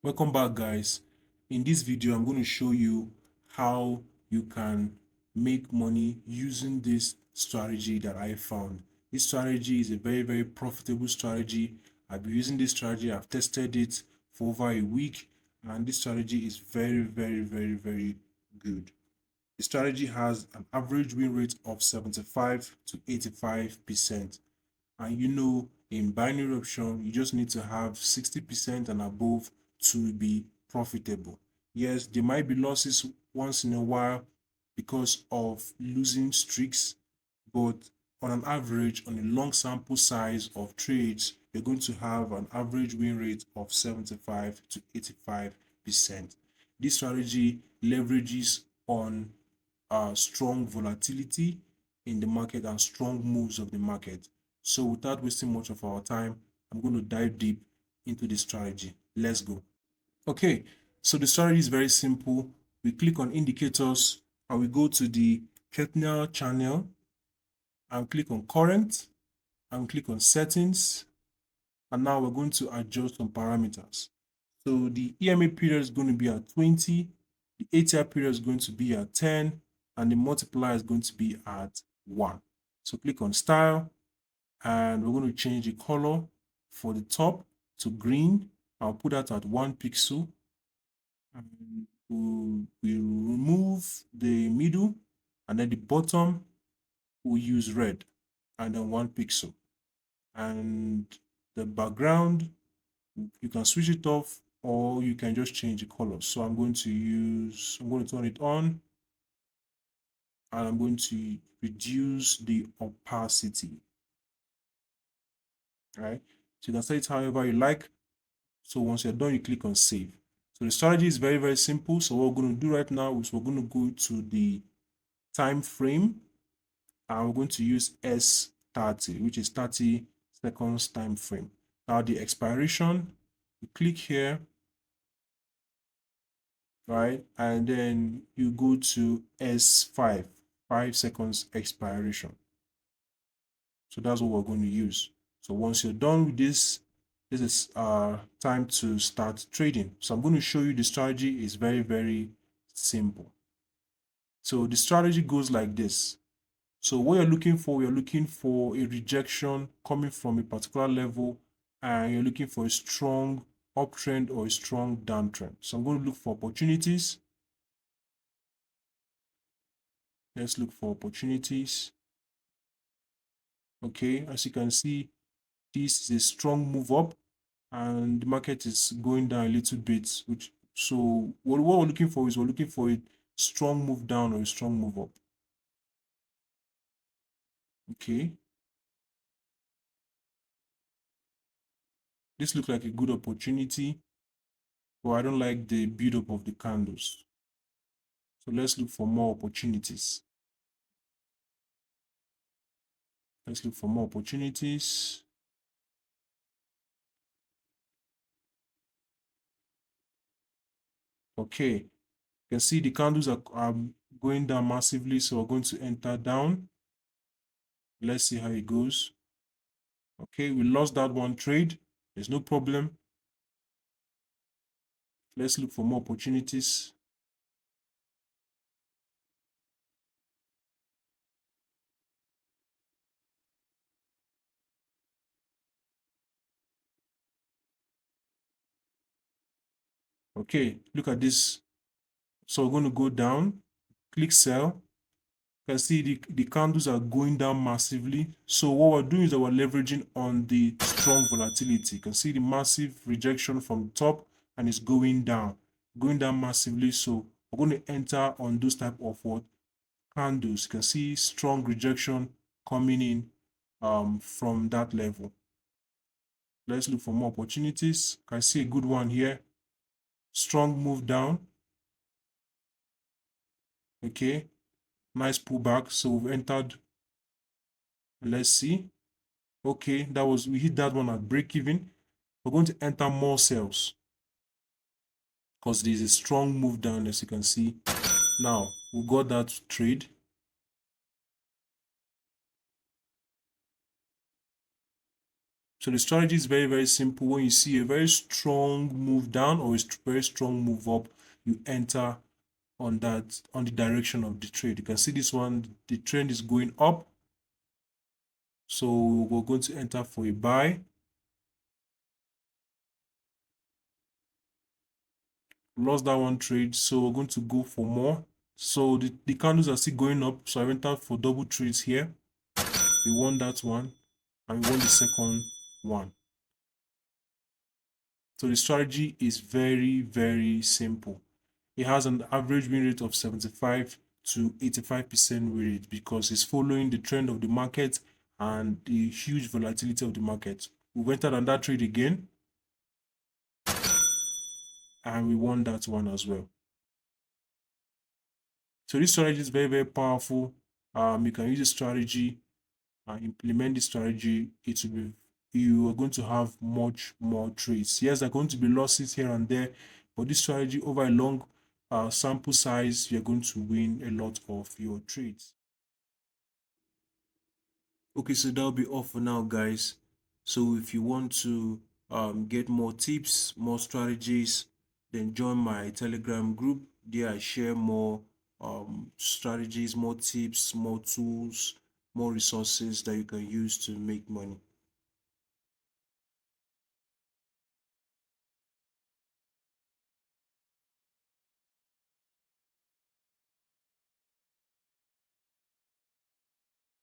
Welcome back, guys. In this video, I'm going to show you how you can make money using this strategy that I found. This strategy is a very profitable strategy. I've been using this strategy. I've tested it for over a week, and this strategy is very good. The strategy has an average win rate of 75 to 85%. And in binary option, you just need to have 60% and above to be profitable. Yes, there might be losses once in a while because of losing streaks, but on an average, on a long sample size of trades, you're going to have an average win rate of 75 to 85%. This strategy leverages on strong volatility in the market and strong moves of the market. So without wasting much of our time, I'm going to dive deep into the strategy. Let's go. Okay, so the strategy is very simple. We click on indicators and we go to the Ketner channel and click on current and click on settings. And now we're going to adjust some parameters. So the EMA period is going to be at 20, the ATR period is going to be at 10, and the multiplier is going to be at 1. So click on style, and we're going to change the color for the top to green. I'll put that at 1 pixel. And we'll remove the middle, and then the bottom, we'll use red, and then 1 pixel. And the background, you can switch it off or you can just change the color. So I'm going to turn it on, and I'm going to reduce the opacity. All right. So you can set it however you like. So once you're done, you click on save. So the strategy is very simple. So what we're going to do right now is we're going to go to the time frame, and we're going to use S30, which is 30 seconds time frame. Now the expiration, you click here, right? And then you go to S5, 5 seconds expiration. So that's what we're going to use. So once you're done with this, this is time to start trading. So I'm going to show you the strategy is very simple. So the strategy goes like this. So what you're looking for a rejection coming from a particular level, and you're looking for a strong uptrend or a strong downtrend. So I'm going to look for opportunities. Let's look for opportunities. Okay, as you can see, this is a strong move up and the market is going down a little bit, so what we're looking for is we're looking for a strong move down or a strong move up. Okay, this looks like a good opportunity, but I don't like the build up of the candles. So let's look for more opportunities. Let's look for more opportunities. Okay, you can see the candles are going down massively, so we're going to enter down. Let's see how it goes. Okay, we lost that one trade. There's no problem. Let's look for more opportunities. Okay, look at this. So we're going to go down, click sell. You can see the candles are going down massively. So what we're doing is that we're leveraging on the strong volatility. You can see the massive rejection from the top, and it's going down massively. So we're going to enter on those type of candles. You can see strong rejection coming in from that level. Let's look for more opportunities. You can see a good one here. Strong move down. Okay, nice pullback. So we've entered. Let's see. Okay, we hit that one at break even. We're going to enter more sales because there's a strong move down, as you can see. Now we got that trade. So the strategy is very, very simple. When you see a very strong move down or a very strong move up, you enter on the direction of the trade. You can see this one, the trend is going up. So we're going to enter for a buy. Lost that one trade, so we're going to go for more. So the candles are still going up, so I entered for double trades here. We won that one, and we won the second one. So the strategy is very, very simple. It has an average win rate of 75 to 85% win rate because it's following the trend of the market and the huge volatility of the market. We entered on that trade again, and we won that one as well. So this strategy is very, very powerful. You can use this strategy and implement this strategy. It will be, you are going to have much more trades. Yes, there are going to be losses here and there, but this strategy over a long sample size, you're going to win a lot of your trades. Okay, so that'll be all for now, guys. So if you want to get more tips, more strategies, then join my Telegram group. There I share more strategies, more tips, more tools, more resources that you can use to make money.